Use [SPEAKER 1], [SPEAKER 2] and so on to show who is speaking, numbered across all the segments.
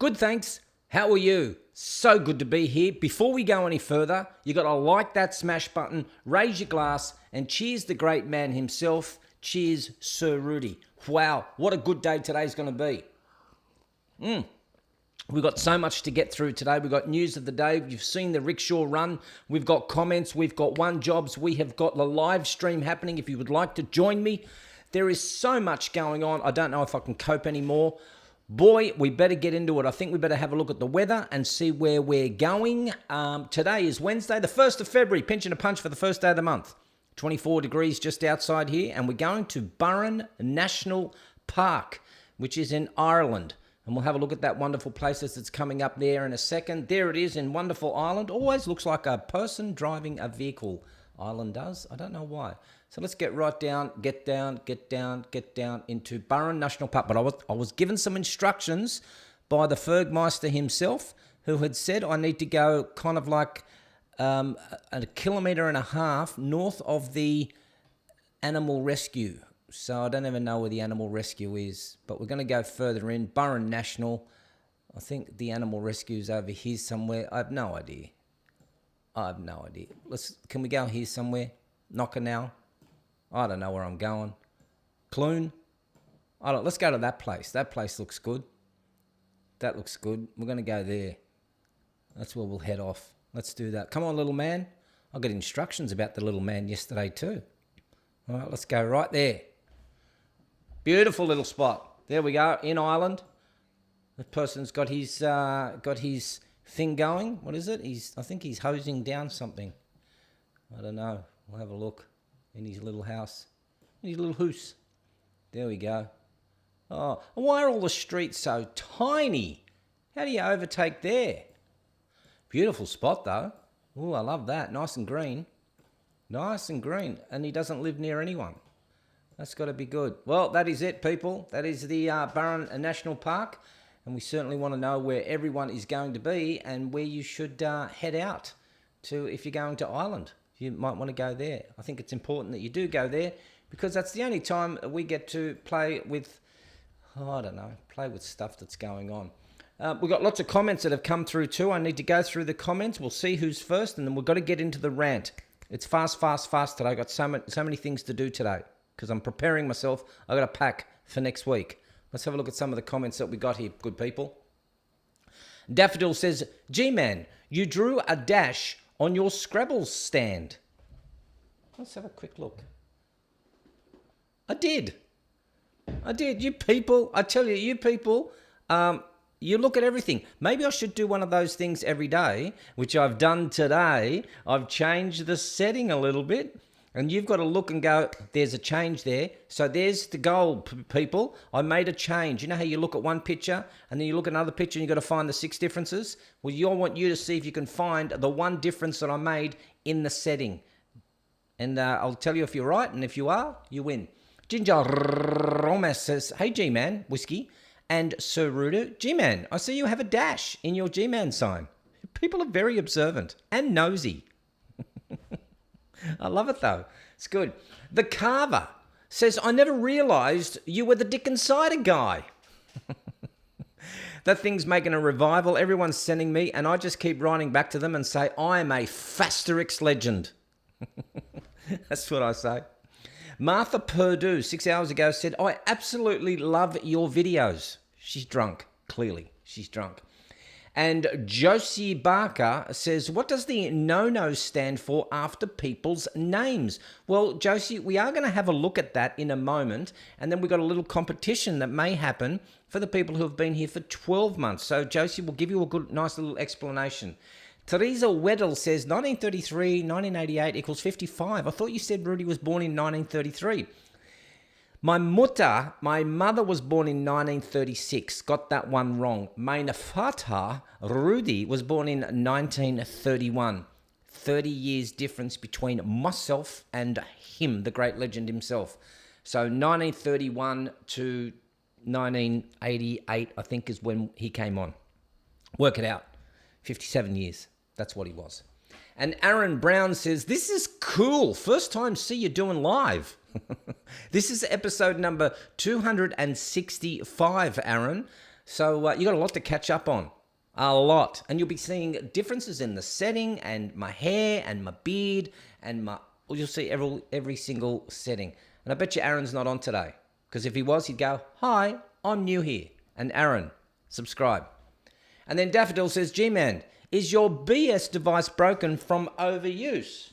[SPEAKER 1] Good, thanks. How are you? So good to be here. Before we go any further, you got to like that smash button, raise your glass, and cheers the great man himself. Cheers, Sir Rudi. Wow, what a good day today's going to be. We've got so much to get through today. We've got news of the day. You've seen the rickshaw run. We've got comments. We've got one jobs. We have got the live stream happening. If you would like to join me, there is so much going on. I don't know if I can cope anymore. Boy, we better get into it. I think we better have a look at the weather and see where we're going. Today is Wednesday, the 1st of February, pinching a punch for the first day of the month. 24 degrees just outside here, and we're going to Burren National Park, which is in Ireland. And we'll have a look at that wonderful place that's coming up there in a second. There it is in wonderful Ireland. Always looks like a person driving a vehicle. Ireland does. I don't know why. So let's get right down, get down into Burren National Park. But I was given some instructions by the Fergmeister himself, who had said I need to go kind of like a kilometre and a half north of the animal rescue. So I don't even know where the animal rescue is, but we're going to go further in. Burren National. I think the animal rescue is over here somewhere. I have no idea. Can we go here somewhere? Knockanal? I don't know where I'm going. Clune? Let's go to that place. That place looks good. That looks good. We're going to go there. That's where we'll head off. Let's do that. Come on, little man. I got instructions about the little man yesterday too. All right, let's go right there. Beautiful little spot. There we go, in Ireland. The person's got his thing going. What is it? I think he's hosing down something. I don't know. We'll have a look in his little house. In his little house. There we go. Oh, why are all the streets so tiny? How do you overtake there? Beautiful spot though. Oh, I love that. Nice and green. Nice and green. And he doesn't live near anyone. That's got to be good. Well, that is it, people. That is the Burren National Park. And we certainly want to know where everyone is going to be and where you should head out to if you're going to Ireland. You might want to go there. I think it's important that you do go there because that's the only time we get to play with, play with stuff that's going on. We've got lots of comments that have come through too. I need to go through the comments. We'll see who's first and then we've got to get into the rant. It's fast today. I've got so many things to do today because I'm preparing myself. I've got to pack for next week. Let's have a look at some of the comments that we got here, good people. Daffodil says, G-Man, you drew a dash on your Scrabble stand. Let's have a quick look. I did. You people, I tell you, you people, you look at everything. Maybe I should do one of those things every day, which I've done today. I've changed the setting a little bit. And you've got to look and go, there's a change there. So there's the goal, people. I made a change. You know how you look at one picture and then you look at another picture and you've got to find the 6 differences? Well, I want you to see if you can find the one difference that I made in the setting. And I'll tell you if you're right, and if you are, you win. Ginger Romas says, hey, G-Man, whiskey, and Sir Rudi. G-Man, I see you have a dash in your G-Man sign. People are very observant and nosy. I love it though. It's good. The Carver says, I never realised you were the Dick and Cider guy. That thing's making a revival. Everyone's sending me and I just keep writing back to them and say, I am a Fasterix legend. That's what I say. Martha Purdue, 6 hours ago, said, I absolutely love your videos. She's drunk. Clearly, she's drunk. And Josie Barker says, what does the no-no stand for after people's names? Well, Josie, we are going to have a look at that in a moment. And then we've got a little competition that may happen for the people who have been here for 12 months. So Josie will give you a good, nice little explanation. Teresa Weddell says, 1933, 1988 equals 55. I thought you said Rudi was born in 1933. My mother was born in 1936. Got that one wrong. Meine Vater, Rudi, was born in 1931. 30 years difference between myself and him, the great legend himself. So 1931 to 1988, I think, is when he came on. Work it out. 57 years. That's what he was. And Aaron Brown says, this is cool. First time see you doing live. This is episode number 265, Aaron. So you got a lot to catch up on. A lot. And you'll be seeing differences in the setting and my hair and my beard and you'll see every single setting. And I bet you Aaron's not on today. Because if he was, he'd go, "Hi, I'm new here." And Aaron, subscribe. And then Daffodil says, "G-Man, is your BS device broken from overuse?"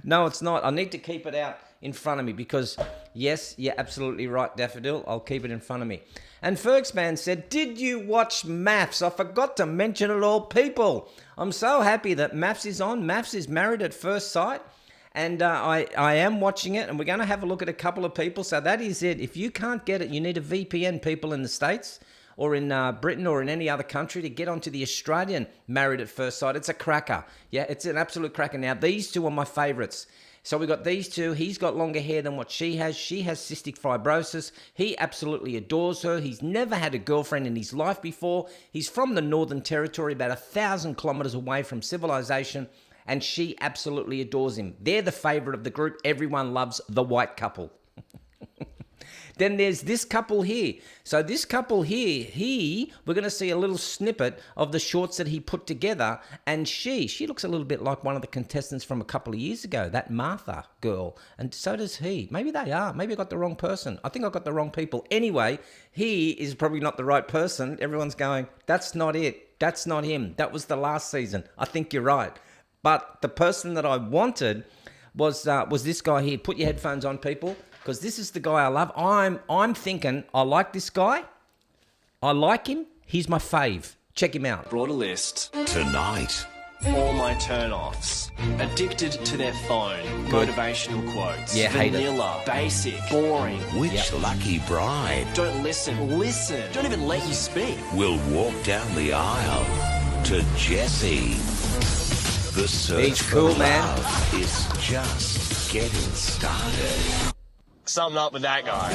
[SPEAKER 1] No, it's not. I need to keep it out in front of me because, yes, you're absolutely right, Daffodil. I'll keep it in front of me. And Fergsman said, "Did you watch Maths? I forgot to mention it all, people." I'm so happy that Maths is on. Maths is Married at First Sight. And I am watching it, and we're going to have a look at a couple of people. So that is it. If you can't get it, you need a VPN, people in the States or in Britain or in any other country, to get onto the Australian Married at First Sight. It's a cracker. Yeah, it's an absolute cracker. Now, these two are my favourites. So we got these two. He's got longer hair than what she has. She has cystic fibrosis. He absolutely adores her. He's never had a girlfriend in his life before. He's from the Northern Territory, about 1,000 kilometres away from civilization, and she absolutely adores him. They're the favourite of the group. Everyone loves the white couple. Then there's this couple here. So this couple here, we're going to see a little snippet of the shorts that he put together. And she looks a little bit like one of the contestants from a couple of years ago, that Martha girl. And so does he. Maybe they are. Maybe I got the wrong person. I think I got the wrong people. Anyway, he is probably not the right person. Everyone's going, "That's not it. That's not him. That was the last season." I think you're right. But the person that I wanted was this guy here. Put your headphones on, people, because this is the guy I love. I'm thinking, I like this guy. I like him. He's my fave. Check him out.
[SPEAKER 2] Brought a list.
[SPEAKER 3] Tonight.
[SPEAKER 2] All my turn-offs. Addicted to their phone.
[SPEAKER 1] Good.
[SPEAKER 2] Motivational quotes.
[SPEAKER 1] Yeah, hate it.
[SPEAKER 2] Vanilla. Basic. Boring.
[SPEAKER 3] Which lucky bride
[SPEAKER 2] Don't listen. Listen. Don't even let you speak.
[SPEAKER 3] will walk down the aisle to Jesse? The search
[SPEAKER 1] He's
[SPEAKER 3] for
[SPEAKER 1] cool, man.
[SPEAKER 3] love is just getting started.
[SPEAKER 2] Something up with that guy.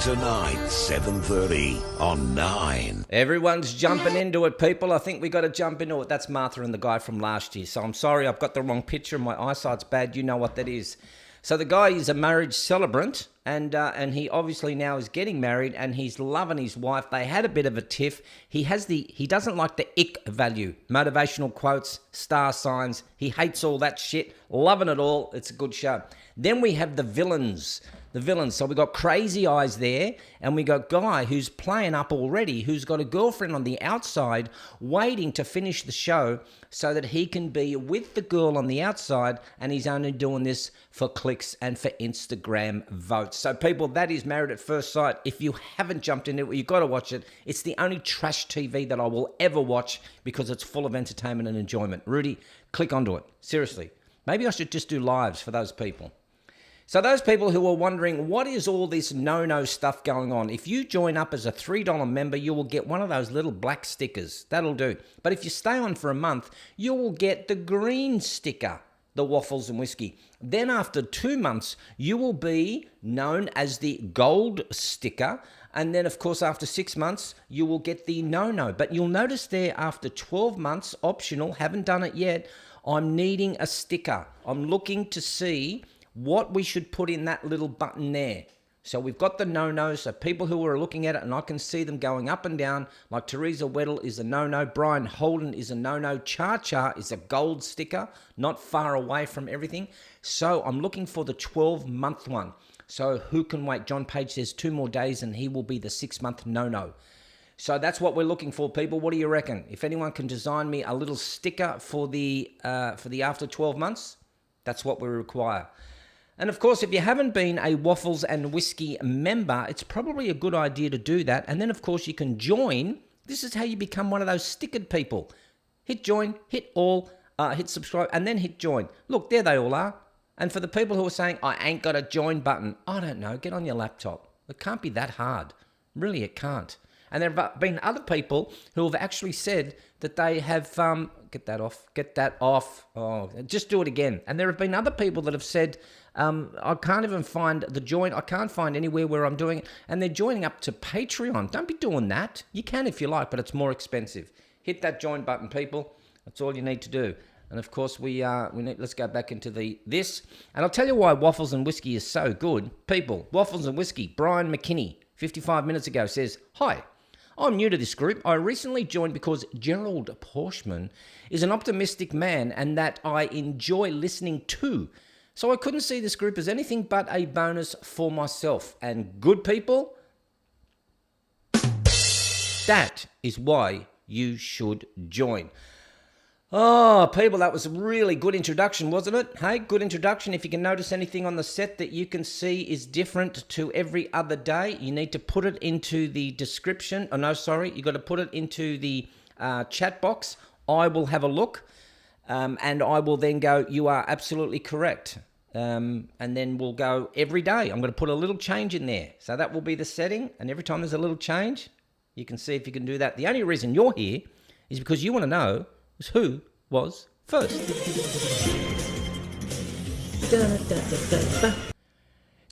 [SPEAKER 3] Tonight, 7:30 on 9.
[SPEAKER 1] Everyone's jumping into it, people. I think we got to jump into it. That's Martha and the guy from last year. So I'm sorry, I've got the wrong picture. My eyesight's bad. You know what that is. So the guy is a marriage celebrant, and he obviously now is getting married, and he's loving his wife. They had a bit of a tiff. He doesn't like the ick value, motivational quotes, star signs. He hates all that shit. Loving it all. It's a good show. Then we have the villains. So we got Crazy Eyes there, and we got Guy, who's playing up already, who's got a girlfriend on the outside waiting to finish the show so that he can be with the girl on the outside, and he's only doing this for clicks and for Instagram votes. So people, that is Married at First Sight. If you haven't jumped into it, you've got to watch it. It's the only trash TV that I will ever watch because it's full of entertainment and enjoyment. Rudi, click onto it. Seriously. Maybe I should just do lives for those people. So those people who are wondering, what is all this no-no stuff going on? If you join up as a $3 member, you will get one of those little black stickers. That'll do. But if you stay on for a month, you will get the green sticker, the Waffles and Whisky. Then after 2 months, you will be known as the gold sticker. And then, of course, after 6 months, you will get the no-no. But you'll notice there, after 12 months, optional, haven't done it yet, I'm needing a sticker. I'm looking to see what we should put in that little button there. So we've got the no-no, so people who are looking at it, and I can see them going up and down, like Teresa Weddle is a no-no, Brian Holden is a no-no, Cha-Cha is a gold sticker, not far away from everything. So I'm looking for the 12-month one. So who can wait? John Page says 2 more days and he will be the 6-month no-no. So that's what we're looking for, people. What do you reckon? If anyone can design me a little sticker for the after 12 months, that's what we require. And of course, if you haven't been a Waffles and Whisky member, it's probably a good idea to do that. And then, of course, you can join. This is how you become one of those stickered people. Hit join, hit all, hit subscribe, and then hit join. Look, there they all are. And for the people who are saying, I ain't got a join button, I don't know, get on your laptop. It can't be that hard. Really, it can't. And there have been other people who have actually said that they have, get that off. Oh, just do it again. And there have been other people that have said, I can't even find the join. I can't find anywhere where I'm doing it. And they're joining up to Patreon. Don't be doing that. You can if you like, but it's more expensive. Hit that join button, people. That's all you need to do. And of course, let's go back into this. And I'll tell you why Waffles and Whiskey is so good. People, Waffles and Whiskey, Brian McKinney, 55 minutes ago says, "Hi, I'm new to this group. I recently joined because Gerald Porschman is an optimistic man and that I enjoy listening to. So I couldn't see this group as anything but a bonus for myself. And good people, that is why you should join." Oh, people, that was a really good introduction, wasn't it? Hey, good introduction. If you can notice anything on the set that you can see is different to every other day, you need to put it into the description. Oh, no, sorry. You got to put it into the chat box. I will have a look, and I will then go, "You are absolutely correct." And then we'll go every day. I'm going to put a little change in there. So that will be the setting. And every time there's a little change, you can see if you can do that. The only reason you're here is because you want to know who was first.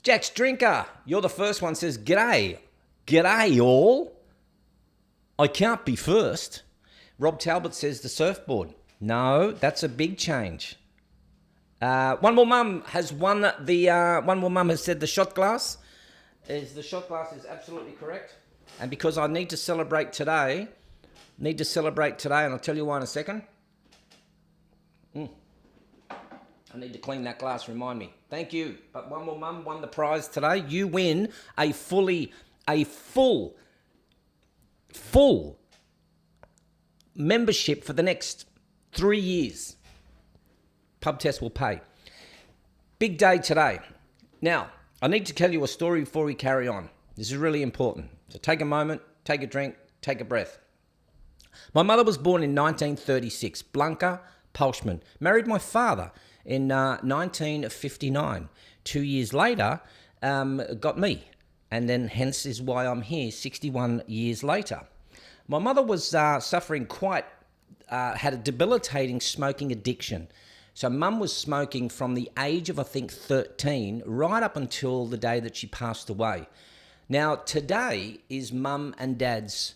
[SPEAKER 1] Jack's Drinker, you're the first one, says, "G'day. G'day, all. I can't be first." Rob Talbot says, "The surfboard." No, that's a big change. One More Mum has won the... One More Mum has said the shot glass. The shot glass is absolutely correct. And because I need to celebrate today, and I'll tell you why in a second. I need to clean that glass, remind me. Thank you. But One More Mum won the prize today. You win a full membership for the next 3 years. Pub Test will pay. Big day today. Now, I need to tell you a story before we carry on. This is really important. So take a moment, take a drink, take a breath. My mother was born in 1936, Blanca Porschman. Married my father in 1959. 2 years later, got me. And then hence is why I'm here 61 years later. My mother was suffering had a debilitating smoking addiction. So Mum was smoking from the age of, I think, 13, right up until the day that she passed away. Now, today is Mum and Dad's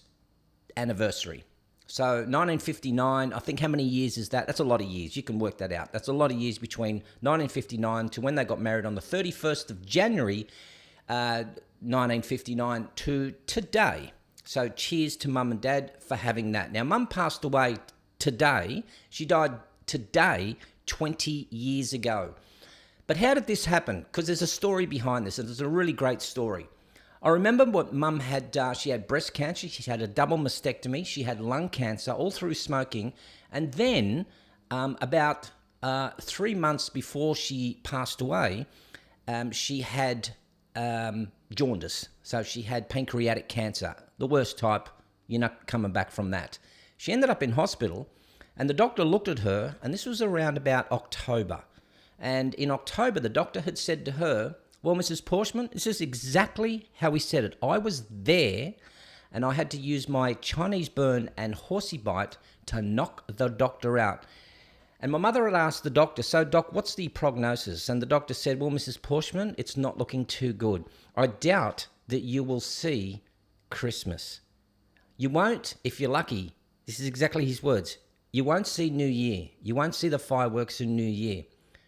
[SPEAKER 1] anniversary. So 1959, I think how many years is that? That's a lot of years. You can work that out. That's a lot of years between 1959 to when they got married on the 31st of January, 1959 to today. So cheers to Mum and Dad for having that. Now, Mum passed away today. She died today 20 years ago. But how did this happen? Because there's a story behind this, and it's a really great story. I remember what Mum had. She had breast cancer. She had a double mastectomy. She had lung cancer, all through smoking. And then about 3 months before she passed away, she had jaundice. So she had pancreatic cancer, the worst type. You're not coming back from that. She ended up in hospital, and the doctor looked at her, and this was around about October. And in October, the doctor had said to her, "Well, Mrs. Porschman," this is exactly how he said it. "I was there, and I had to use my Chinese burn and horsey bite to knock the doctor out." And my mother had asked the doctor, "So, Doc, what's the prognosis?" And the doctor said, "Well, Mrs. Porschman, it's not looking too good. I doubt that you will see Christmas. You won't, if you're lucky." This is exactly his words. "You won't see New Year. You won't see the fireworks in New Year."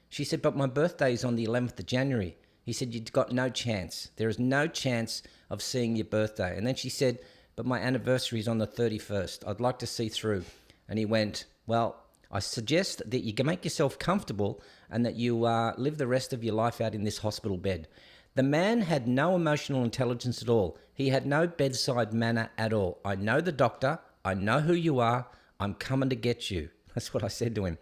[SPEAKER 1] She said, "But my birthday is on the 11th of January. He said, "You've got no chance. There is no chance of seeing your birthday." And then she said, "But my anniversary is on the 31st. I'd like to see through." And he went, "Well, I suggest that you can make yourself comfortable and that you live the rest of your life out in this hospital bed." The man had no emotional intelligence at all. He had no bedside manner at all. "I know the doctor. I know who you are. I'm coming to get you." That's what I said to him.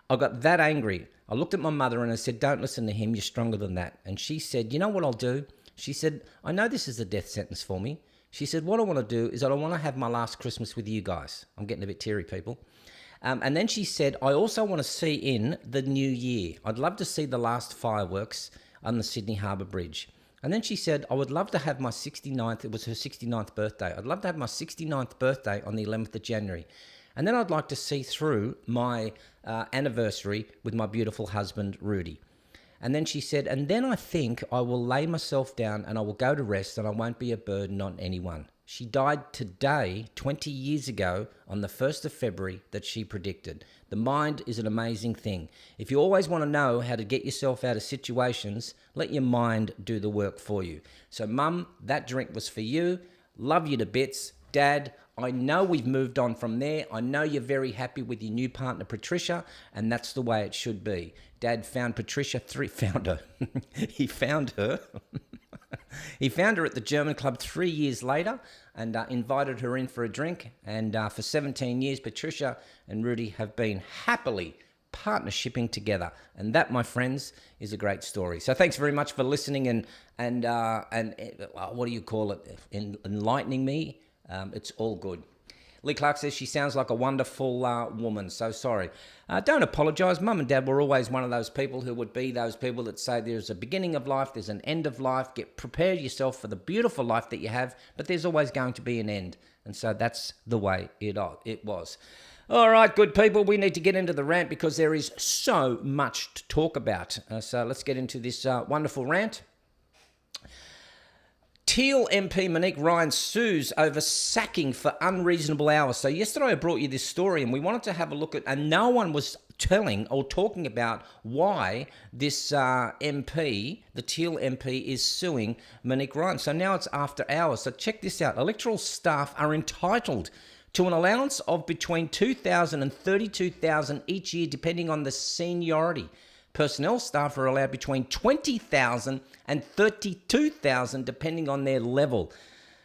[SPEAKER 1] I got that angry. I looked at my mother and I said, "Don't listen to him. You're stronger than that." And she said, "You know what I'll do?" She said, "I know this is a death sentence for me." She said, "What I want to do is I want to have my last Christmas with you guys." I'm getting a bit teary, people. And then she said, "I also want to see in the new year. I'd love to see the last fireworks on the Sydney Harbour Bridge." And then she said, "I would love to have my 69th, it was her 69th birthday. I'd love to have my 69th birthday on the 11th of January. And then I'd like to see through my anniversary with my beautiful husband, Rudi." And then she said, "And then I think I will lay myself down and I will go to rest and I won't be a burden on anyone." She died today, 20 years ago, on the 1st of February, that she predicted. The mind is an amazing thing. If you always want to know how to get yourself out of situations, let your mind do the work for you. So, Mum, that drink was for you. Love you to bits. Dad, I know we've moved on from there. I know you're very happy with your new partner, Patricia, and that's the way it should be. Dad found Patricia, found her. He found her. He found her at the German club 3 years later and invited her in for a drink. And for 17 years, Patricia and Rudi have been happily partnershipping together. And that, my friends, is a great story. So thanks very much for listening and what do you call it? Enlightening me. It's all good. Lee Clark says she sounds like a wonderful woman. So sorry. Don't apologise. Mum and Dad were always one of those people who would be those people that say there's a beginning of life, there's an end of life. Prepare yourself for the beautiful life that you have, but there's always going to be an end. And so that's the way it was. All right, good people, we need to get into the rant because there is so much to talk about. So let's get into this wonderful rant. Teal MP Monique Ryan sues over sacking for unreasonable hours. So yesterday I brought you this story and we wanted to have a look at, and no one was telling or talking about why this MP, the Teal MP, is suing Monique Ryan. So now it's after hours. So check this out. Electoral staff are entitled to an allowance of between $2,000 and $32,000 each year, depending on the seniority. Personnel staff are allowed between $20,000 and $32,000 depending on their level.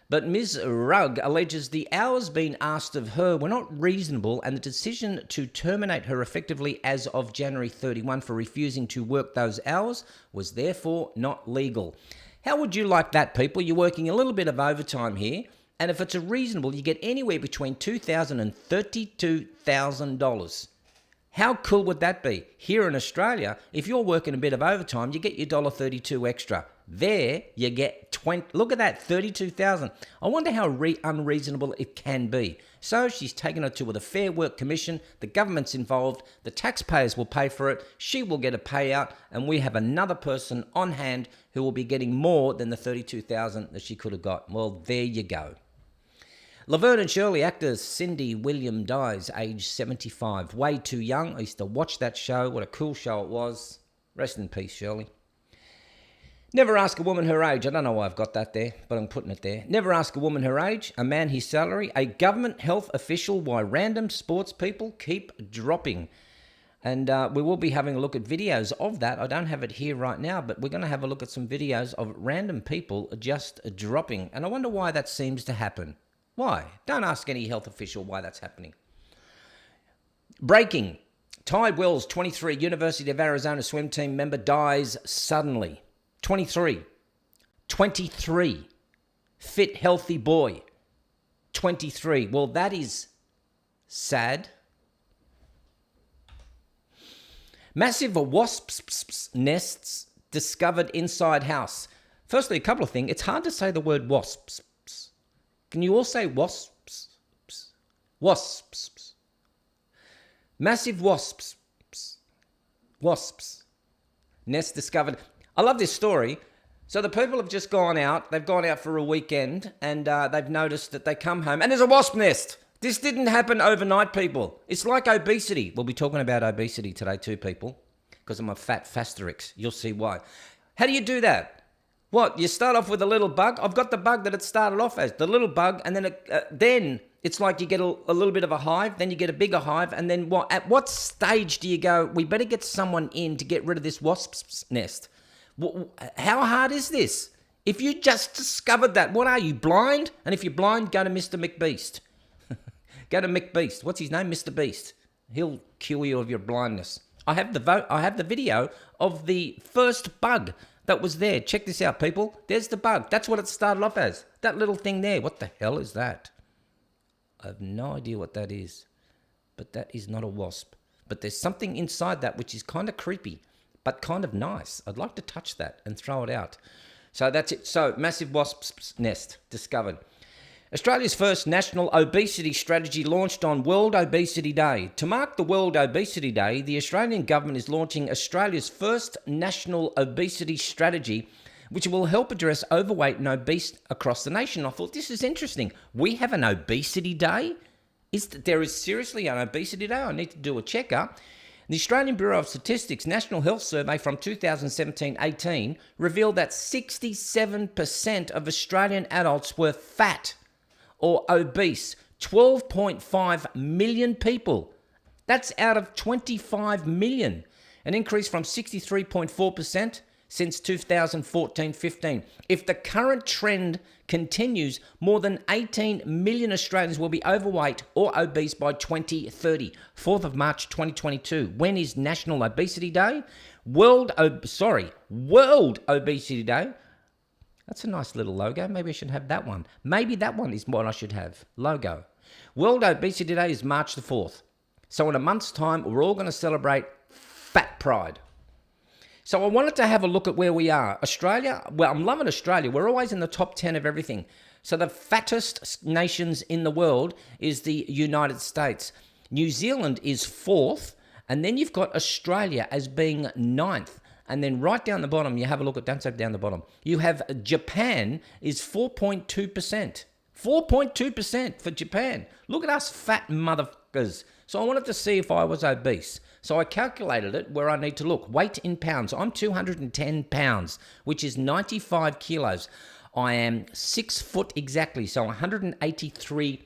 [SPEAKER 1] But Ms. Rugg alleges the hours being asked of her were not reasonable and the decision to terminate her effectively as of January 31 for refusing to work those hours was therefore not legal. How would you like that, people? You're working a little bit of overtime here, and if it's a reasonable, you get anywhere between $2,000 and $32,000. How cool would that be? Here in Australia, if you're working a bit of overtime, you get your $1.32 extra. There, you get 20. Look at that, $32,000. I wonder how unreasonable it can be. So she's taken her to the Fair Work Commission. The government's involved. The taxpayers will pay for it. She will get a payout, and we have another person on hand who will be getting more than the $32,000 that she could have got. Well, there you go. Laverne and Shirley actor Cindy William dies, age 75. Way too young. I used to watch that show. What a cool show it was. Rest in peace, Shirley. Never ask a woman her age. I don't know why I've got that there, but I'm putting it there. Never ask a woman her age, a man his salary, a government health official, why random sports people keep dropping. And we will be having a look at videos of that. I don't have it here right now, but we're going to have a look at some videos of random people just dropping. And I wonder why that seems to happen. Why? Don't ask any health official why that's happening. Breaking. Ty Wells, 23, University of Arizona swim team member, dies suddenly. 23. Fit, healthy boy. 23. Well, that is sad. Massive wasps nests discovered inside house. Firstly, a couple of things. It's hard to say the word wasps. Can you all say wasps? Wasps. Massive wasps. Wasps. Nest discovered. I love this story. So the people have just gone out. They've gone out for a weekend and they've noticed that they come home and there's a wasp nest. This didn't happen overnight, people. It's like obesity. We'll be talking about obesity today too, people, because I'm a fat fasterix. You'll see why. How do you do that? What, you start off with a little bug? I've got the bug that it started off as, the little bug, and then it's like you get a little bit of a hive, then you get a bigger hive, and then what? At what stage do you go, we better get someone in to get rid of this wasp's nest? How hard is this? If you just discovered that, what are you, blind? And if you're blind, go to Mr. McBeast. Go to McBeast. What's his name? Mr. Beast. He'll cure you of your blindness. I have the video of the first bug that was there. Check this out, people. There's the bug. That's what it started off as. That little thing there. What the hell is that? I have no idea what that is. But that is not a wasp. But there's something inside that which is kind of creepy, but kind of nice. I'd like to touch that and throw it out. So that's it. So, massive wasp's nest discovered. Australia's first national obesity strategy launched on World Obesity Day. To mark the World Obesity Day, the Australian government is launching Australia's first national obesity strategy, which will help address overweight and obese across the nation. I thought, this is interesting. We have an obesity day? There is seriously an obesity day? I need to do a checkup. The Australian Bureau of Statistics National Health Survey from 2017-18 revealed that 67% of Australian adults were fat or obese. 12.5 million people. That's out of 25 million. An increase from 63.4% since 2014-15. If the current trend continues, more than 18 million Australians will be overweight or obese by 2030. 4th of March 2022. When is National Obesity Day? World Obesity Day. That's a nice little logo. Maybe I should have that one. Maybe that one is what I should have. Logo. World Obesity Day is March the 4th. So in a month's time, we're all going to celebrate Fat Pride. So I wanted to have a look at where we are. Australia, well, I'm loving Australia. We're always in the top 10 of everything. So the fattest nations in the world is the United States. New Zealand is 4th. And then you've got Australia as being 9th. And then right down the bottom, you have a look at, don't say down the bottom. You have Japan is 4.2%. 4.2% for Japan. Look at us fat motherfuckers. So I wanted to see if I was obese. So I calculated it where I need to look. Weight in pounds. I'm 210 pounds, which is 95 kilos. I am 6 foot exactly, so 183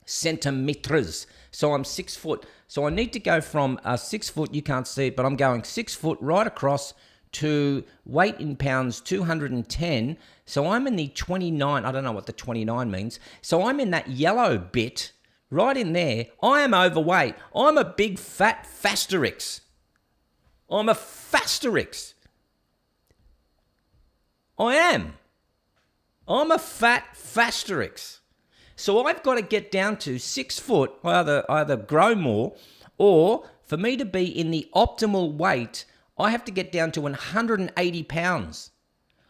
[SPEAKER 1] centimeters. So I'm 6 foot. So I need to go from 6 foot, you can't see it, but I'm going 6 foot right across to weight in pounds 210. So I'm in the 29, I don't know what the 29 means. So I'm in that yellow bit, right in there. I am overweight. I'm a big fat fasterix. I'm a fasterix. I am. I'm a fat fasterix. So I've got to get down to 6 foot, either grow more, or for me to be in the optimal weight, I have to get down to 180 pounds.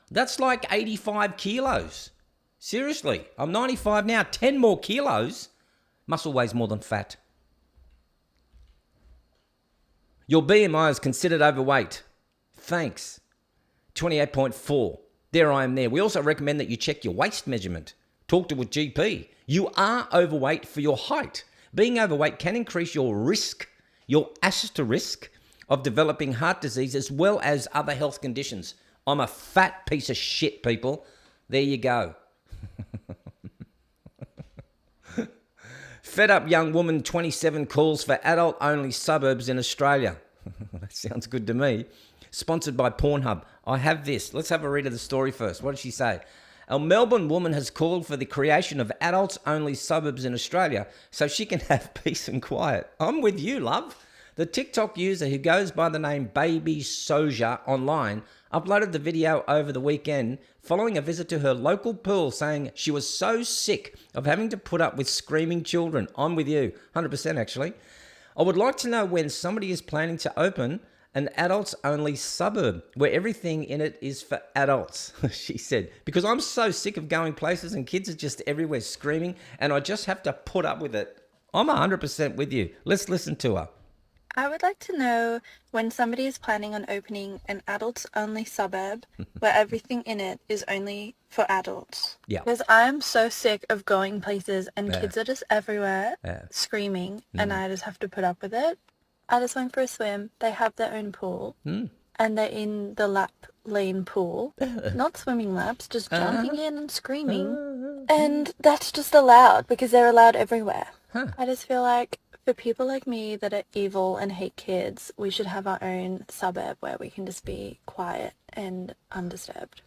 [SPEAKER 1] That's like 85 kilos. Seriously, I'm 95 now, 10 more kilos. Muscle weighs more than fat. Your BMI is considered overweight. Thanks. 28.4. There I am there. We also recommend that you check your waist measurement. Talk to a GP. You are overweight for your height. Being overweight can increase your risk, your asterisk, of developing heart disease as well as other health conditions. I'm a fat piece of shit, people. There you go. Fed up young woman 27 calls for adult-only suburbs in Australia. That sounds good to me. Sponsored by Pornhub. I have this. Let's have a read of the story first. What does she say? A Melbourne woman has called for the creation of adults-only suburbs in Australia so she can have peace and quiet. I'm with you, love. The TikTok user who goes by the name Baby Soja online uploaded the video over the weekend following a visit to her local pool, saying she was so sick of having to put up with screaming children. I'm with you, 100% actually. I would like to know when somebody is planning to open an adults-only suburb where everything in it is for adults, she said. Because I'm so sick of going places and kids are just everywhere screaming and I just have to put up with it. I'm 100% with you. Let's listen to her.
[SPEAKER 4] I would like to know when somebody is planning on opening an adults-only suburb where everything in it is only for adults.
[SPEAKER 1] Yeah.
[SPEAKER 4] Because I'm so sick of going places and kids are just everywhere screaming and I just have to put up with it. I just went for a swim. They have their own pool and they're in the lap lane pool. Not swimming laps, just jumping in and screaming. And that's just allowed because they're allowed everywhere. I just feel like for people like me that are evil and hate kids, we should have our own suburb where we can just be quiet and undisturbed.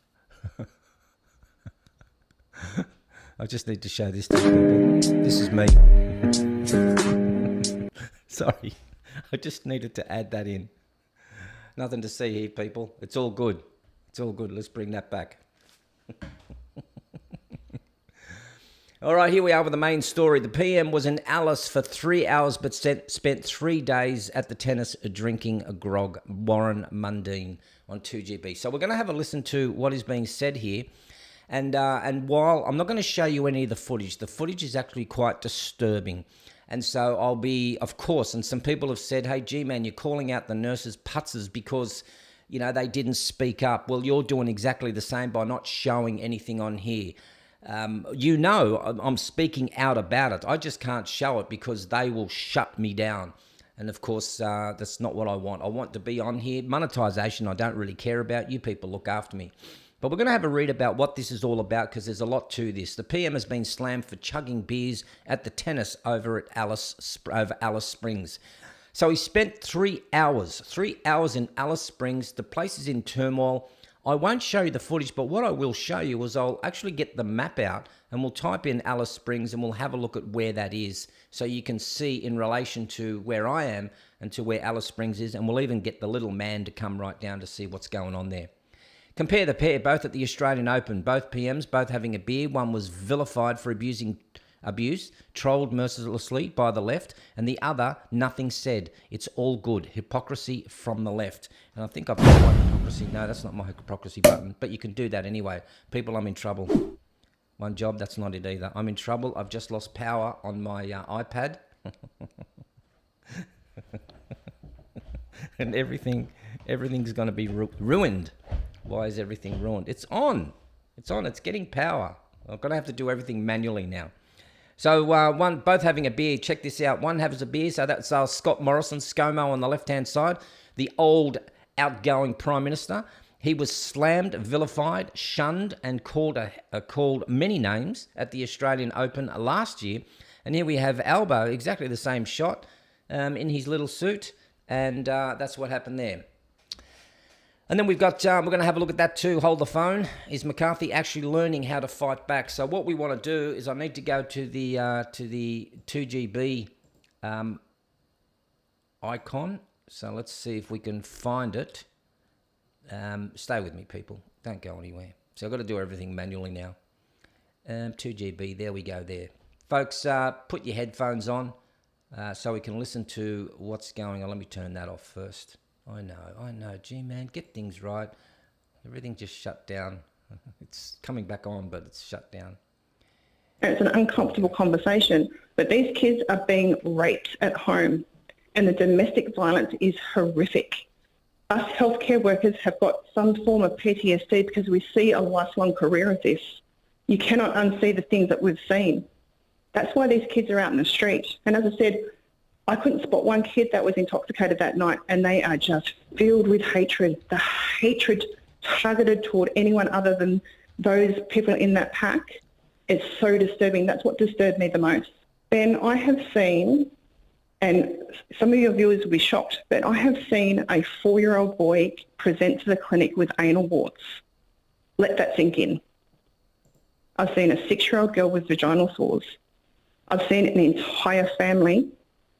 [SPEAKER 1] I just need to show this to people. This is me. Sorry. I just needed to add that in. Nothing to see here, people. It's all good. It's all good. Let's bring that back. All right, here we are with the main story. The PM was in Alice for 3 hours but spent 3 days at the tennis drinking a grog. Warren Mundine on 2GB. So we're going to have a listen to what is being said here. And while I'm not going to show you any of the footage is actually quite disturbing. And so I'll be, of course, and some people have said, hey, G-Man, you're calling out the nurses' putzes because you know, they didn't speak up. Well, you're doing exactly the same by not showing anything on here. You know, I'm speaking out about it. I just can't show it because they will shut me down. And of course, that's not what I want. I want to be on here. Monetization, I don't really care about. You people look after me. But we're going to have a read about what this is all about because there's a lot to this. The PM has been slammed for chugging beers at the tennis over at Alice Springs. So he spent 3 hours in Alice Springs. The place is in turmoil. I won't show you the footage, but what I will show you is I'll actually get the map out and we'll type in Alice Springs and we'll have a look at where that is so you can see in relation to where I am and to where Alice Springs is, and we'll even get the little man to come right down to see what's going on there. Compare the pair, both at the Australian Open, both PMs, both having a beer. One was vilified for abuse, trolled mercilessly by the left, and the other, nothing said. It's all good. Hypocrisy from the left. And I think I've got my hypocrisy. No, that's not my hypocrisy button, but you can do that anyway. People, I'm in trouble. One job, that's not it either. I'm in trouble. I've just lost power on my iPad. And everything's going to be ruined. Why is everything ruined? It's on. It's getting power. I'm going to have to do everything manually now. So both having a beer. Check this out. One has a beer. So that's Scott Morrison, ScoMo on the left-hand side, the old outgoing Prime Minister. He was slammed, vilified, shunned, and called many names at the Australian Open last year. And here we have Albo, exactly the same shot, in his little suit, and that's what happened there. And then we've got, we're going to have a look at that too. Hold the phone. Is McCarthy actually learning how to fight back? So what we want to do is I need to go to the 2GB icon. So let's see if we can find it. Stay with me, people. Don't go anywhere. So I've got to do everything manually now. 2GB, there we go there. Folks, put your headphones on so we can listen to what's going on. Let me turn that off first. I know. Gee, man, get things right. Everything just shut down. It's coming back on, but it's shut down.
[SPEAKER 5] It's an uncomfortable conversation, but these kids are being raped at home, and the domestic violence is horrific. Us healthcare workers have got some form of PTSD because we see a lifelong career of this. You cannot unsee the things that we've seen. That's why these kids are out in the street. And as I said, I couldn't spot one kid that was intoxicated that night, and they are just filled with hatred. The hatred targeted toward anyone other than those people in that pack is so disturbing. That's what disturbed me the most. Ben, I have seen, and some of your viewers will be shocked, but I have seen a 4-year-old boy present to the clinic with anal warts. Let that sink in. I've seen a 6-year-old girl with vaginal sores. I've seen an entire family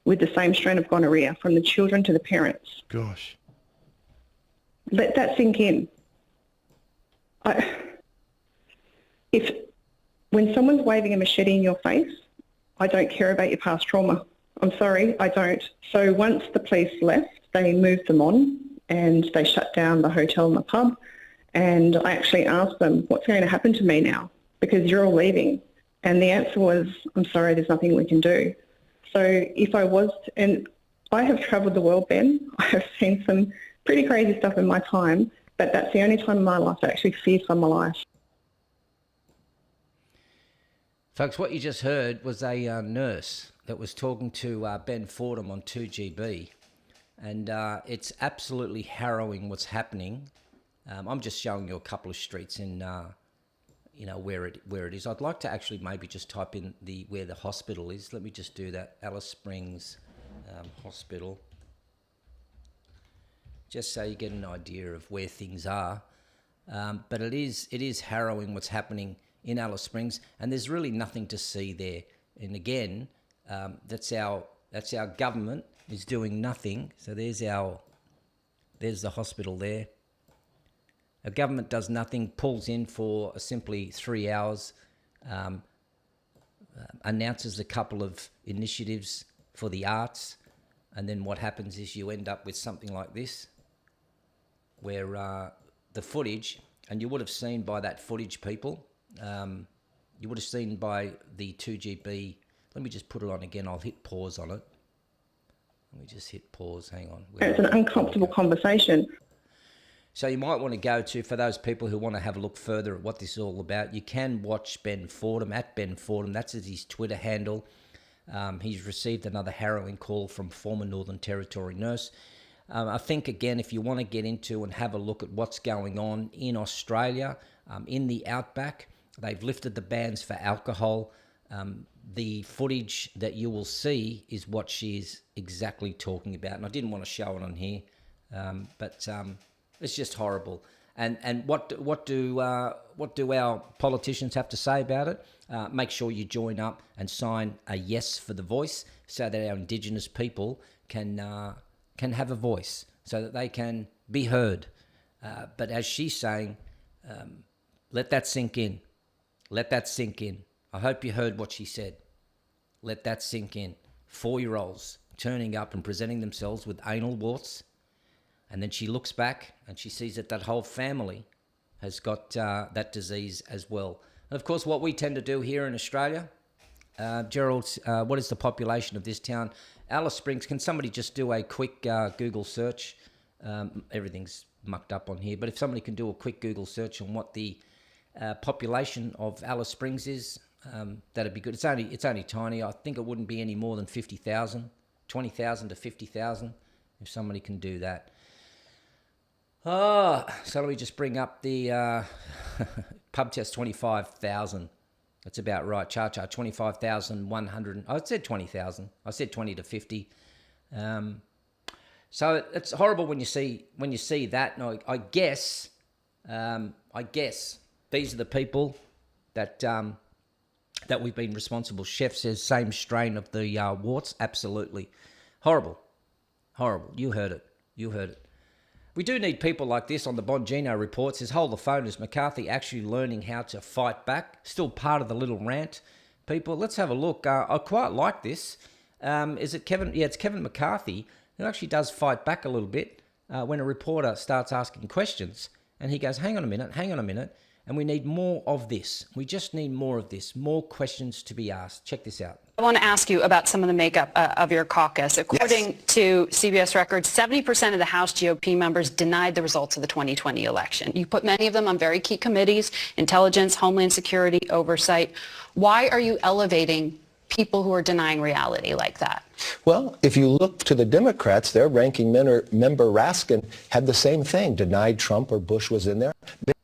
[SPEAKER 5] with the same strain of gonorrhea, from the children to the parents.
[SPEAKER 6] Gosh.
[SPEAKER 5] Let that sink in. When someone's waving a machete in your face, I don't care about your past trauma. I'm sorry, I don't. So once the police left, they moved them on and they shut down the hotel and the pub. And I actually asked them, what's going to happen to me now? Because you're all leaving. And the answer was, I'm sorry, there's nothing we can do. So if I was, and I have travelled the world, Ben, I have seen some pretty crazy stuff in my time, but that's the only time in my life I actually fear for my life.
[SPEAKER 1] Folks, what you just heard was a nurse that was talking to Ben Fordham on 2GB, and it's absolutely harrowing what's happening. I'm just showing you a couple of streets in, where it is. I'd like to actually maybe just type in where the hospital is. Let me just do that. Alice Springs Hospital. Just so you get an idea of where things are. But it is harrowing what's happening in Alice Springs, and there's really nothing to see there. And again, that's our government is doing nothing. So there's the hospital there. Our government does nothing, pulls in for simply 3 hours, announces a couple of initiatives for the arts, and then what happens is you end up with something like this, where the footage, and you would have seen by that footage, people, you would have seen by the 2GB. Let me just put it on again. I'll hit pause on it. Let me just hit pause. Hang on.
[SPEAKER 5] It's an uncomfortable conversation.
[SPEAKER 1] So you might want to go to, for those people who want to have a look further at what this is all about, you can watch Ben Fordham, at Ben Fordham. That's his Twitter handle. He's received another harrowing call from former Northern Territory nurse. I think, again, if you want to get into and have a look at what's going on in Australia, in the outback, they've lifted the bans for alcohol. The footage that you will see is what she's exactly talking about. And I didn't want to show it on here, but it's just horrible. And what do our politicians have to say about it? Make sure you join up and sign a yes for the voice, so that our Indigenous people can have a voice, so that they can be heard. But as she's saying, let that sink in. Let that sink in. I hope you heard what she said. Let that sink in. 4-year-olds turning up and presenting themselves with anal warts. And then she looks back and she sees that whole family has got that disease as well. And of course, what we tend to do here in Australia, Gerald, what is the population of this town? Alice Springs. Can somebody just do a quick Google search? Everything's mucked up on here, but if somebody can do a quick Google search on what the population of Alice Springs is, that'd be good. It's only tiny. I think it wouldn't be any more than 50,000, 20,000 to 50,000, if somebody can do that. So let me just bring up the pub test. 25,000. That's about right. Char 25,100. I said 20,000. I said 20 to 50. So it's horrible when you see that. And I guess these are the people that we've been responsible. Chef says same strain of the warts. Absolutely horrible. You heard it. We do need people like this on the Bongino Report. Says, hold the phone. Is McCarthy actually learning how to fight back? Still part of the little rant. People, let's have a look. I quite like this. Is it Kevin? Yeah, it's Kevin McCarthy who actually does fight back a little bit when a reporter starts asking questions. And he goes, hang on a minute. And we need more of this. We just need more of this. More questions to be asked. Check this out.
[SPEAKER 6] I want to ask you about some of the makeup of your caucus. According to CBS records, 70% of the House GOP members denied the results of the 2020 election. You put many of them on very key committees: intelligence, homeland security, oversight. Why are you elevating people who are denying reality like that?
[SPEAKER 7] Well, if you look to the Democrats, their ranking member Raskin had the same thing, denied Trump or Bush was in there.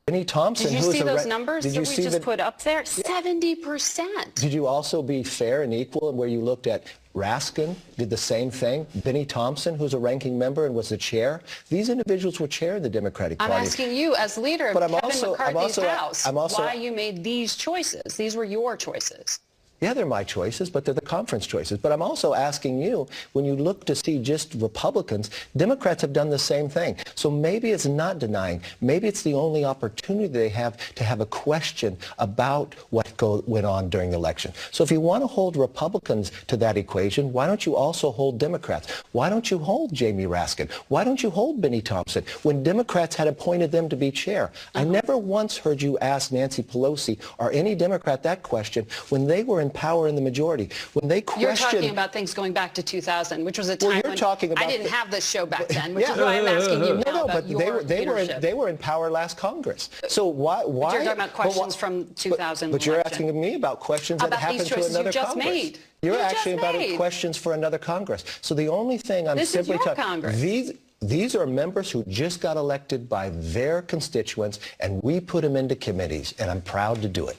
[SPEAKER 7] Benny Thompson,
[SPEAKER 6] did you
[SPEAKER 7] who
[SPEAKER 6] see
[SPEAKER 7] is
[SPEAKER 6] those numbers that we just put up there? 70%.
[SPEAKER 7] Did you also be fair and equal where you looked at Raskin did the same thing? Benny Thompson, who's a ranking member and was the chair. These individuals were chair of the Democratic Party.
[SPEAKER 6] I'm asking you, as leader of Kevin McCarthy's House, why you made these choices. These were your choices.
[SPEAKER 7] Yeah, they're my choices, but they're the conference choices. But I'm also asking you, when you look to see just Republicans, Democrats have done the same thing. So maybe it's not denying. Maybe it's the only opportunity they have to have a question about what went on during the election. So if you want to hold Republicans to that equation, why don't you also hold Democrats? Why don't you hold Jamie Raskin? Why don't you hold Benny Thompson when Democrats had appointed them to be chair? I never once heard you ask Nancy Pelosi or any Democrat that question when they were in power in the majority. When they questioned...
[SPEAKER 6] You're talking about things going back to 2000, which was a time when I didn't have this show back then, which is why I'm asking you now about your leadership.
[SPEAKER 7] They were in power last Congress. So why...
[SPEAKER 6] But you're talking about questions from 2000
[SPEAKER 7] But you're asking me about questions that happened to another Congress. You're asking about questions for another Congress. So the only thing I'm simply talking... These are members who just got elected by their constituents, and we put them into committees, and I'm proud to do it.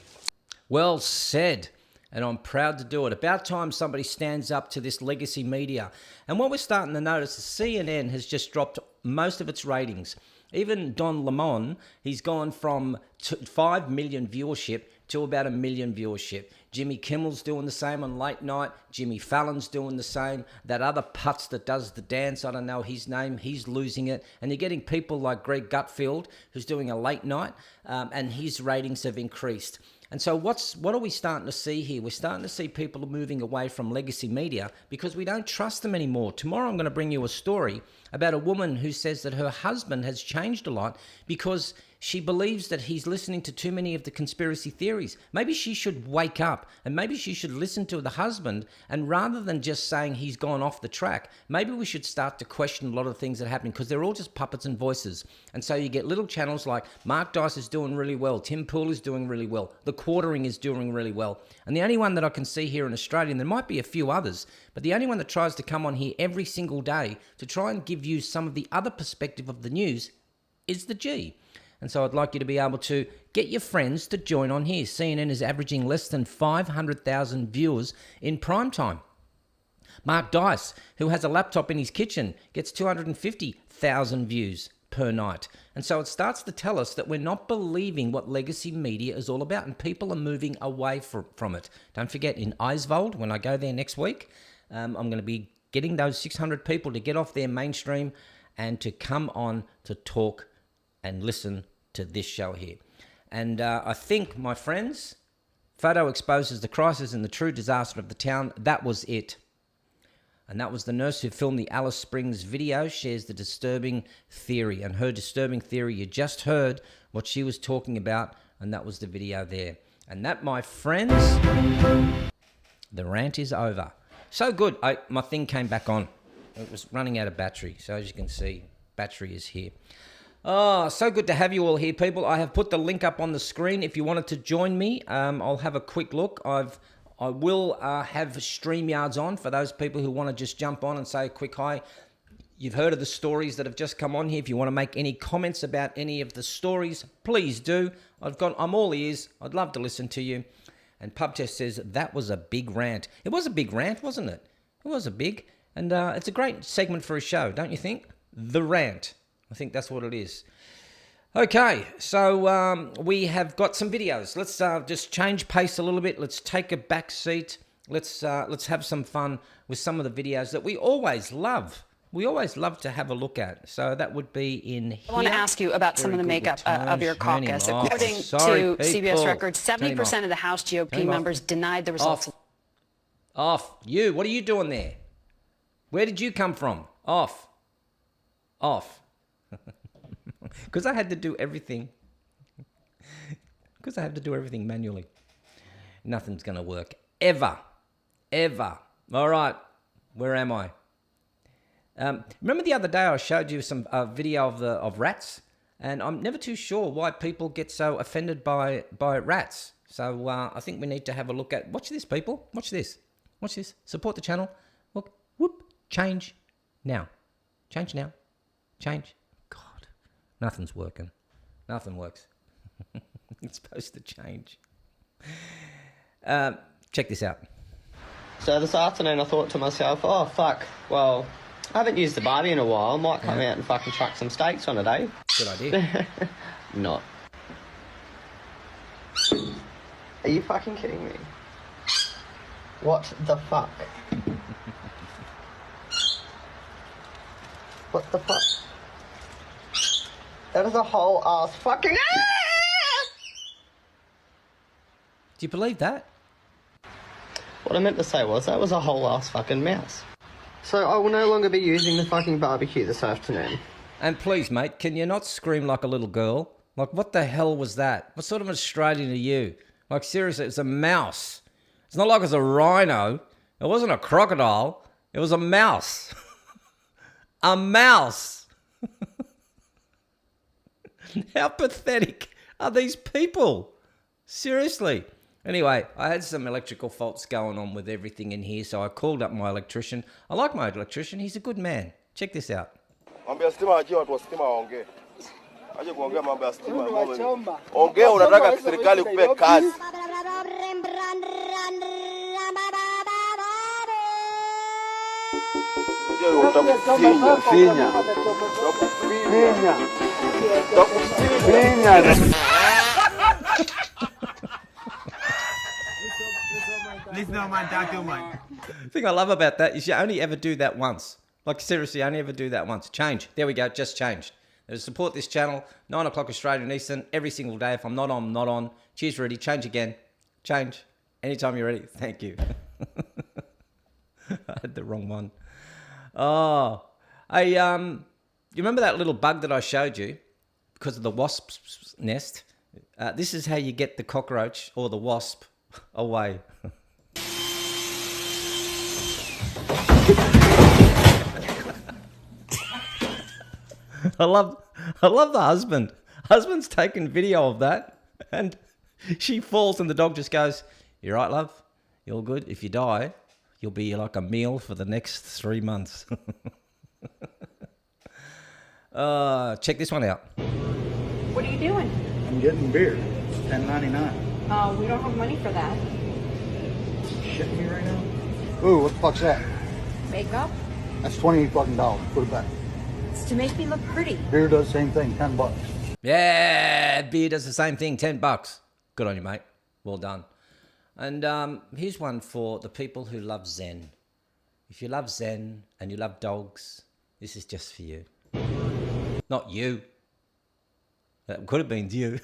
[SPEAKER 1] Well said. And I'm proud to do it. About time somebody stands up to this legacy media. And what we're starting to notice is CNN has just dropped most of its ratings. Even Don Lemon, he's gone from 5 million viewership to about 1 million viewership. Jimmy Kimmel's doing the same on late night. Jimmy Fallon's doing the same. That other putz that does the dance, I don't know his name, he's losing it. And you're getting people like Greg Gutfeld, who's doing a late night, and his ratings have increased. And so what are we starting to see here? We're starting to see people moving away from legacy media because we don't trust them anymore. Tomorrow I'm going to bring you a story about a woman who says that her husband has changed a lot because she believes that he's listening to too many of the conspiracy theories. Maybe she should wake up, and maybe she should listen to the husband, and rather than just saying he's gone off the track, maybe we should start to question a lot of the things that are happening, because they're all just puppets and voices. And so you get little channels like Mark Dice is doing really well, Tim Pool is doing really well, The Quartering is doing really well. And the only one that I can see here in Australia, and there might be a few others, but the only one that tries to come on here every single day to try and give you some of the other perspective of the news is the G. And so I'd like you to be able to get your friends to join on here. CNN is averaging less than 500,000 viewers in prime time. Mark Dice, who has a laptop in his kitchen, gets 250,000 views per night. And so it starts to tell us that we're not believing what legacy media is all about, and people are moving away from it. Don't forget, in Eisvold, when I go there next week, I'm going to be getting those 600 people to get off their mainstream and to come on to talk and listen to this show here. And I think, my friends, photo exposes the crisis and the true disaster of the town. That was it. And that was the nurse who filmed the Alice Springs video, shares the disturbing theory. And her disturbing theory, you just heard what she was talking about, and that was the video there. And that, my friends, the rant is over. So good. My thing came back on. It was running out of battery. So as you can see, battery is here. Oh, so good to have you all here, people. I have put the link up on the screen. If you wanted to join me, I'll have a quick look. I will have StreamYards on for those people who want to just jump on and say a quick hi. You've heard of the stories that have just come on here. If you want to make any comments about any of the stories, please do. I'm all ears. I'd love to listen to you. And PubTest says that was a big rant. It was a big rant, wasn't it? It was a big. And it's a great segment for a show, don't you think? The Rant. I think that's what it is. Okay, so we have got some videos. Let's just change pace a little bit. Let's take a back seat. Let's have some fun with some of the videos that we always love. We always love to have a look at. So that would be in here.
[SPEAKER 6] I want to ask you about some of the makeup of your caucus. According to CBS records, 70% of the House GOP members denied the results.
[SPEAKER 1] Off. You. What are you doing there? Where did you come from? Off. Because I had to do everything. Because I have to do everything manually. Nothing's going to work. Ever. All right. Where am I? Remember the other day I showed you some video of rats? And I'm never too sure why people get so offended by rats. So I think we need to have a look at... Watch this, people. Watch this. Support the channel. Look. Whoop. Change now. Change now. Change. God. Nothing's working. Nothing works. It's supposed to change. Check this out.
[SPEAKER 8] So this afternoon I thought to myself, oh, fuck, well, I haven't used the barbie in a while. Might come out and fucking chuck some steaks on it, eh?
[SPEAKER 1] Good idea.
[SPEAKER 8] Not. Are you fucking kidding me? What the fuck? What the fuck? That is a whole ass fucking...
[SPEAKER 1] Do you believe that?
[SPEAKER 8] What I meant to say was that was a whole ass fucking mouse. So I will no longer be using the fucking barbecue this afternoon.
[SPEAKER 1] And please, mate, can you not scream like a little girl? Like, what the hell was that? What sort of Australian are you? Like, seriously, it's a mouse. It's not like it's a rhino. It wasn't a crocodile. It was a mouse. A mouse. How pathetic are these people? Seriously. Anyway, I had some electrical faults going on with everything in here, so I called up my electrician. I like my electrician. He's a good man. Check this out. The thing I love about that is you only ever do that once. Like, seriously, only ever do that once. Change. There we go. Just changed. Support this channel, 9 o'clock Australian Eastern, every single day. If I'm not on, I'm not on. Cheers, Rudi. Change again. Change. Anytime you're ready. Thank you. I had the wrong one. Oh. You remember that little bug that I showed you? because of the wasp's nest. This is how you get the cockroach or the wasp away. I love the husband. Husband's taking video of that, and she falls, and the dog just goes, "You right, love? You all good? If you die, you'll be like a meal for the next 3 months." Check this one out.
[SPEAKER 9] What are you doing?
[SPEAKER 10] I'm getting beer. $10.99.
[SPEAKER 9] We don't have money for that.
[SPEAKER 10] Shitting me right now? Ooh, what the fuck's that?
[SPEAKER 9] Makeup?
[SPEAKER 10] That's $28 fucking dollars. Put it back.
[SPEAKER 9] It's to make me look pretty.
[SPEAKER 10] Beer does the same thing. $10.
[SPEAKER 1] Yeah, beer does the same thing. $10. Good on you, mate. Well done. And here's one for the people who love Zen. If you love Zen and you love dogs, this is just for you. Not you. That could have been you.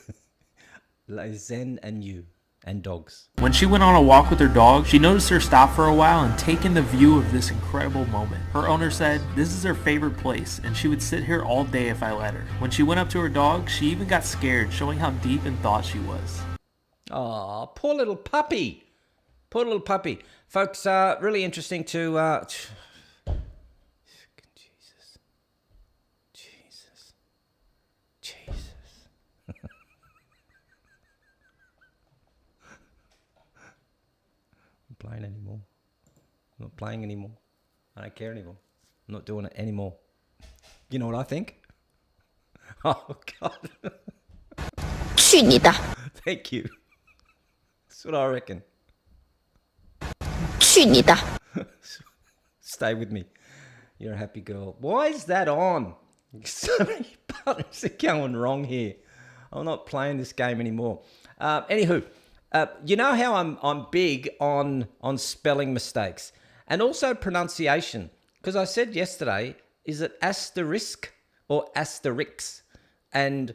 [SPEAKER 1] Like Zen and you and dogs.
[SPEAKER 11] When she went on a walk with her dog, she noticed her stop for a while and take in the view of this incredible moment. Her owner said this is her favorite place and she would sit here all day if I let her. When she went up to her dog, she even got scared, showing how deep in thought she was.
[SPEAKER 1] Oh, poor little puppy. Poor little puppy. Folks, really interesting to... Jesus. I'm playing anymore. I'm not playing anymore. I don't care anymore. I'm not doing it anymore. You know what I think? Oh, God. Thank you. That's what I reckon. Stay with me. You're a happy girl. Why is that on? So many buttons are going wrong here. I'm not playing this game anymore. Anywho, you know how I'm big on spelling mistakes and also pronunciation. Because I said yesterday, is it asterisk or asterix? And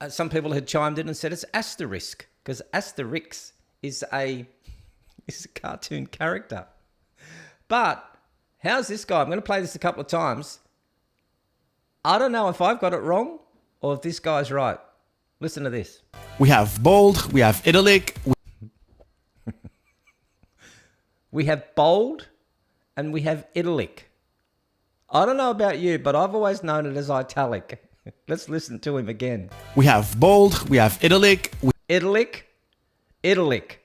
[SPEAKER 1] some people had chimed in and said it's asterisk because asterix is a cartoon character. But how's this guy? I'm going to play this a couple of times. I don't know if I've got it wrong or if this guy's right. Listen to this.
[SPEAKER 11] We have bold, we have italic.
[SPEAKER 1] We have bold and we have italic. I don't know about you, but I've always known it as italic. Let's listen to him again.
[SPEAKER 11] We have bold, we have italic.
[SPEAKER 1] Italic, italic.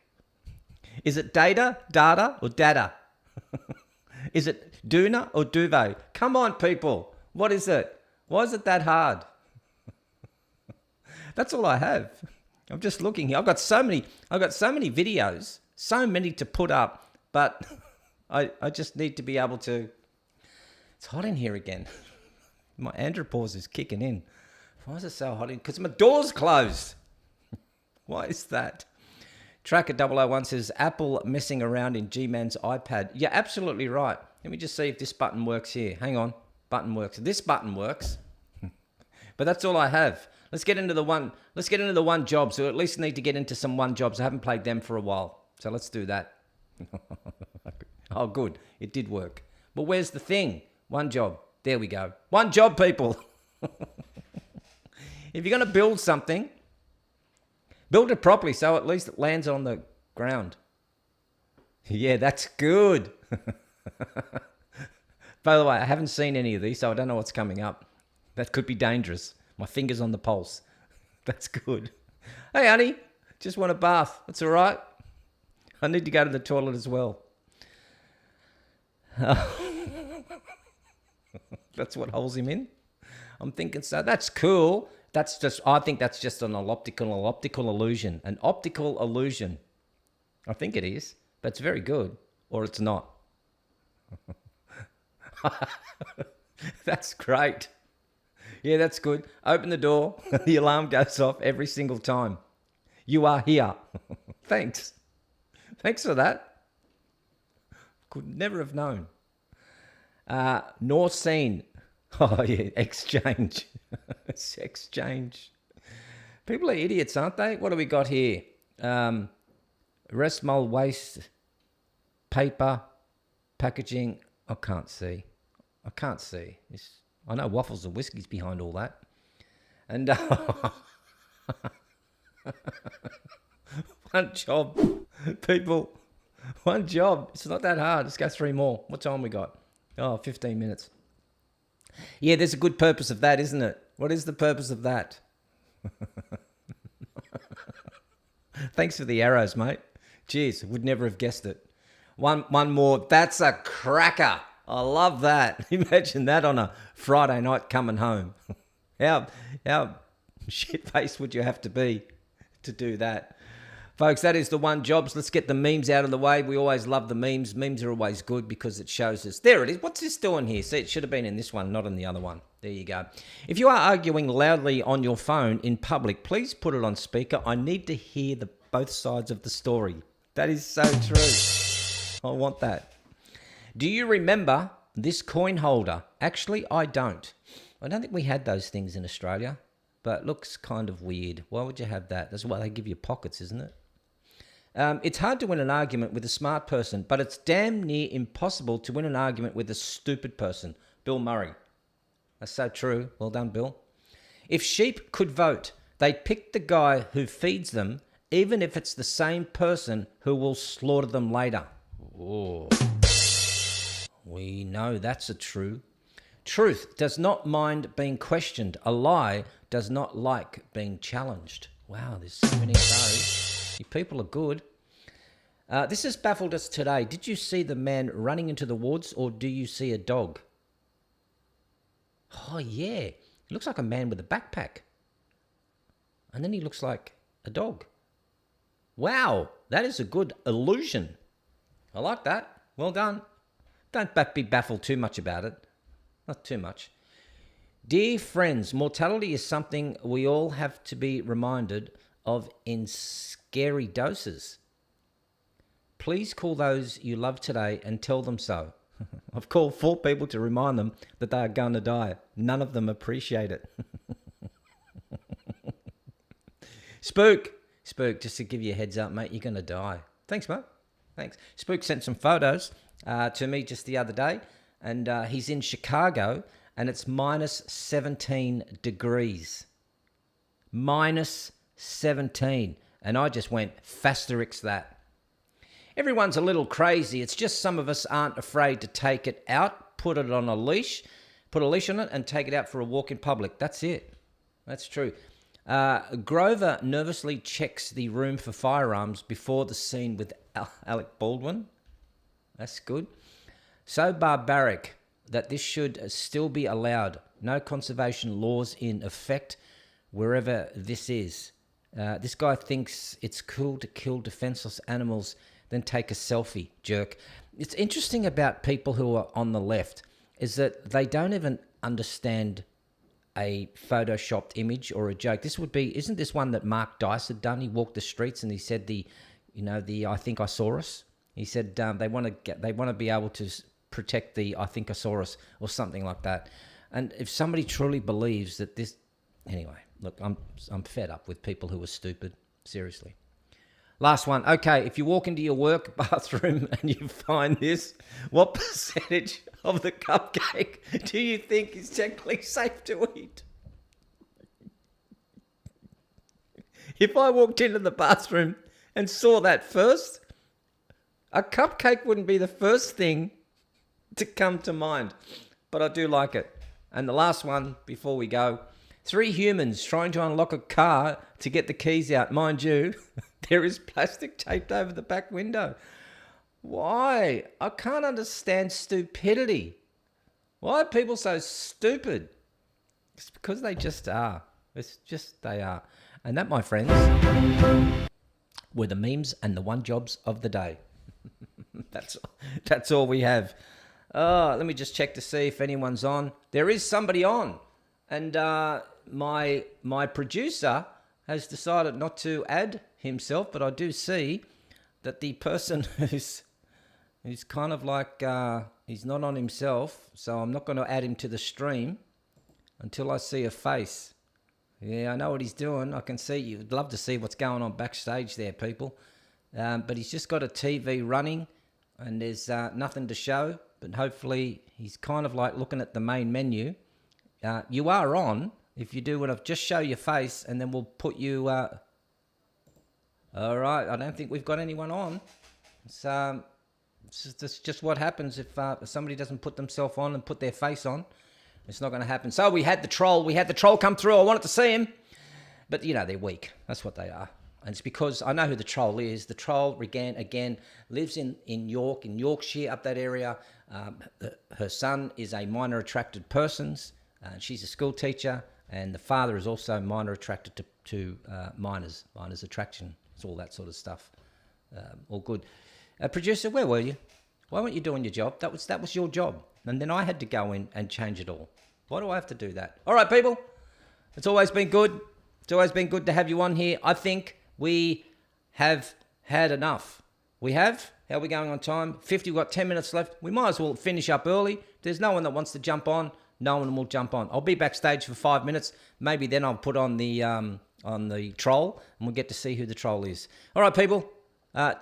[SPEAKER 1] Is it data, or data? Is it doona or duvet? Come on, people. What is it? Why is it that hard? That's all I have. I'm just looking here. I've got so many videos, so many to put up, but I just need to be able to. It's hot in here again. My andropause is kicking in. Why is it so hot in? Because my door's closed. Why is that? Tracker 001 says, Apple messing around in G-Man's iPad. You're absolutely right. Let me just see if this button works here. Hang on. Button works. This button works. But that's all I have. Let's get into the one job. So at least need to get into some one jobs. I haven't played them for a while. So let's do that. Oh, good. It did work. But where's the thing? One job. There we go. One job, people. If you're going to build something, build it properly so at least it lands on the ground. Yeah, that's good. By the way, I haven't seen any of these, so I don't know what's coming up. That could be dangerous. My finger's on the pulse. That's good. Hey, honey, just want a bath. That's all right. I need to go to the toilet as well. That's what holds him in. I'm thinking so. That's cool. I think that's just an optical illusion. An optical illusion. I think it is, but it's very good. Or it's not. That's great. Yeah, that's good. Open the door. The alarm goes off every single time. You are here. Thanks. Thanks for that. Could never have known. North Scene. Oh, yeah, exchange. It's exchange. People are idiots, aren't they? What do we got here? Restmol waste, paper, packaging. I can't see. I know Waffles Whisky's behind all that. And one job, people. One job. It's not that hard. Let's go 3 more. What time we got? Oh, 15 minutes. Yeah, there's a good purpose of that, isn't it? What is the purpose of that? Thanks for the arrows, mate. Jeez, would never have guessed it. One more. That's a cracker. I love that. Imagine that on a Friday night coming home. How shit-faced would you have to be to do that? Folks, that is the one jobs. Let's get the memes out of the way. We always love the memes. Memes are always good because it shows us. There it is. What's this doing here? See, it should have been in this one, not in the other one. There you go. If you are arguing loudly on your phone in public, please put it on speaker. I need to hear both sides of the story. That is so true. I want that. Do you remember this coin holder? Actually, I don't. I don't think we had those things in Australia, but it looks kind of weird. Why would you have that? That's why they give you pockets, isn't it? It's hard to win an argument with a smart person, but it's damn near impossible to win an argument with a stupid person. Bill Murray. That's so true. Well done, Bill. If sheep could vote, they'd pick the guy who feeds them, even if it's the same person who will slaughter them later. Oh. We know that's a true. Truth does not mind being questioned. A lie does not like being challenged. Wow, there's so many of those. You people are good. This has baffled us today. Did you see the man running into the woods, or do you see a dog? Oh, yeah. He looks like a man with a backpack. And then he looks like a dog. Wow, that is a good illusion. I like that. Well done. Don't be baffled too much about it. Not too much. Dear friends, mortality is something we all have to be reminded of in scary doses. Please call those you love today and tell them so. I've called 4 people to remind them that they are going to die. None of them appreciate it. Spook, just to give you a heads up, mate, you're going to die. Thanks, mate. Thanks. Spook sent some photos to me just the other day, and he's in Chicago, and it's minus 17 degrees. Minus 17. And I just went fasterix that. Everyone's a little crazy. It's just some of us aren't afraid to take it out, put it on a leash, put a leash on it, and take it out for a walk in public. That's it. That's true. Grover nervously checks the room for firearms before the scene with Alec Baldwin. That's good. So barbaric that this should still be allowed. No conservation laws in effect wherever this is. This guy thinks it's cool to kill defenseless animals, then take a selfie, jerk. It's interesting about people who are on the left is that they don't even understand a photoshopped image or a joke. Isn't this one that Mark Dice had done? He walked the streets and he said the I think I saw us. He said they want to be able to protect the I think I saw us or something like that. And if somebody truly believes that this, anyway, look, I'm fed up with people who are stupid. Seriously. Last one. Okay, if you walk into your work bathroom and you find this, what percentage of the cupcake do you think is technically safe to eat? If I walked into the bathroom and saw that first, a cupcake wouldn't be the first thing to come to mind. But I do like it. And the last one, before we go, 3 humans trying to unlock a car to get the keys out. Mind you, there is plastic taped over the back window. Why? I can't understand stupidity. Why are people so stupid? It's because they just are. They are. And that, my friends, were the memes and the one jobs of the day. That's all we have. Let me just check to see if anyone's on. There is somebody on. And my producer has decided not to add himself, but I do see that the person who's kind of like he's not on himself, so I'm not going to add him to the stream until I see a face. Yeah, I know what he's doing. I can see. You'd love to see what's going on backstage there, people. But he's just got a TV running, and there's nothing to show. But hopefully he's kind of like looking at the main menu. You are on. If you do want to just show your face, and then we'll put you... all right, I don't think we've got anyone on. It's just what happens if somebody doesn't put themselves on and put their face on. It's not going to happen. So we had the troll. We had the troll come through. I wanted to see him. But, you know, they're weak. That's what they are. And it's because I know who the troll is. The troll, again, lives in York, in Yorkshire, up that area. Her son is a minor attracted person's. She's a school teacher. And the father is also minor attracted to minors attraction. It's all that sort of stuff. All good. Producer, where were you? Why weren't you doing your job? That was your job. And then I had to go in and change it all. Why do I have to do that? All right, people. It's always been good. It's always been good to have you on here. I think we have had enough. We have? How are we going on time? 50, we've got 10 minutes left. We might as well finish up early. If there's no one that wants to jump on, no one will jump on. I'll be backstage for 5 minutes. Maybe then I'll put on the troll, and we'll get to see who the troll is. All right, people.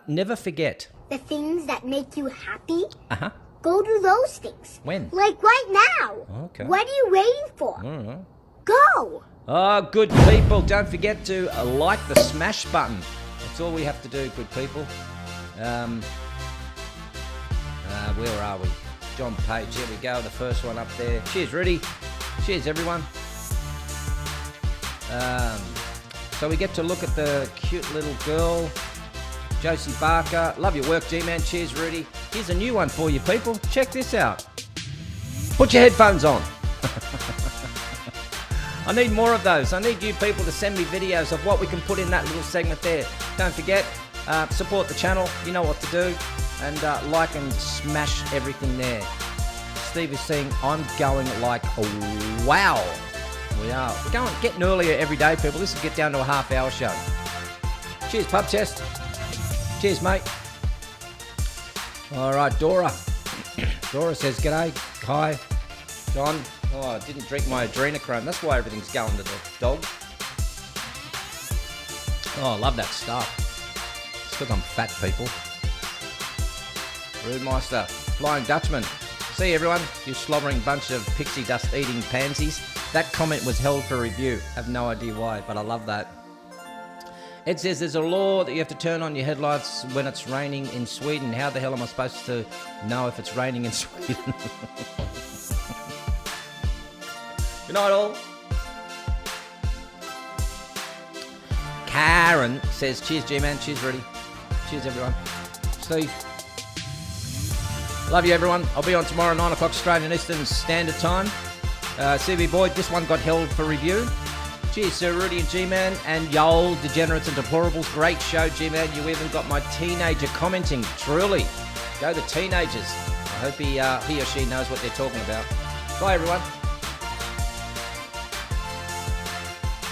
[SPEAKER 1] Never forget.
[SPEAKER 12] The things that make you happy?
[SPEAKER 1] Uh-huh.
[SPEAKER 12] Go do those things.
[SPEAKER 1] When?
[SPEAKER 12] Like right now.
[SPEAKER 1] Okay.
[SPEAKER 12] What are you waiting for?
[SPEAKER 1] I don't know.
[SPEAKER 12] Go!
[SPEAKER 1] Oh, good people. Don't forget to like the smash button. That's all we have to do, good people. Where are we? John Page. Here we go. The first one up there. Cheers, Rudi. Cheers, everyone. So we get to look at the cute little girl. Josie Barker. Love your work, G-Man. Cheers, Rudi. Here's a new one for you, people. Check this out. Put your headphones on. I need more of those. I need you people to send me videos of what we can put in that little segment there. Don't forget, support the channel. You know what to do. And like and smash everything there. Steve is saying, I'm going like, wow. We are. We're getting earlier every day, people. This will get down to a half-hour show. Cheers, Pub Chest. Cheers, mate. All right, Dora. Dora says, g'day. Hi, John. Oh, I didn't drink my adrenochrome. That's why everything's going to the dog. Oh, I love that stuff. It's because I'm fat, people. Rude Meister. Flying Dutchman. See, everyone, you slobbering bunch of pixie dust eating pansies. That comment was held for review. Have no idea why, but I love that. Ed says there's a law that you have to turn on your headlights when it's raining in Sweden. How the hell am I supposed to know if it's raining in Sweden? Good night, all. Karen says, cheers, G-Man. Cheers, Rudi. Cheers, everyone. Steve. Love you, everyone. I'll be on tomorrow, 9 o'clock Australian Eastern Standard Time. CB Boyd, this one got held for review. Cheers, Sir Rudi and G-Man. And y'all, degenerates and deplorables. Great show, G-Man. You even got my teenager commenting. Truly. Go the teenagers. I hope he or she knows what they're talking about. Bye, everyone.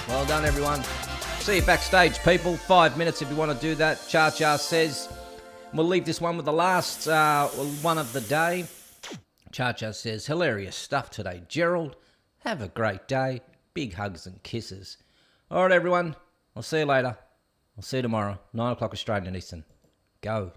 [SPEAKER 1] Well done, everyone. See you backstage, people. 5 minutes if you want to do that. Char Char says. We'll leave this one with the last one of the day. Char Char says, hilarious stuff today, Gerald. Have a great day. Big hugs and kisses. All right, everyone. I'll see you later. I'll see you tomorrow, 9 o'clock Australian Eastern. Go.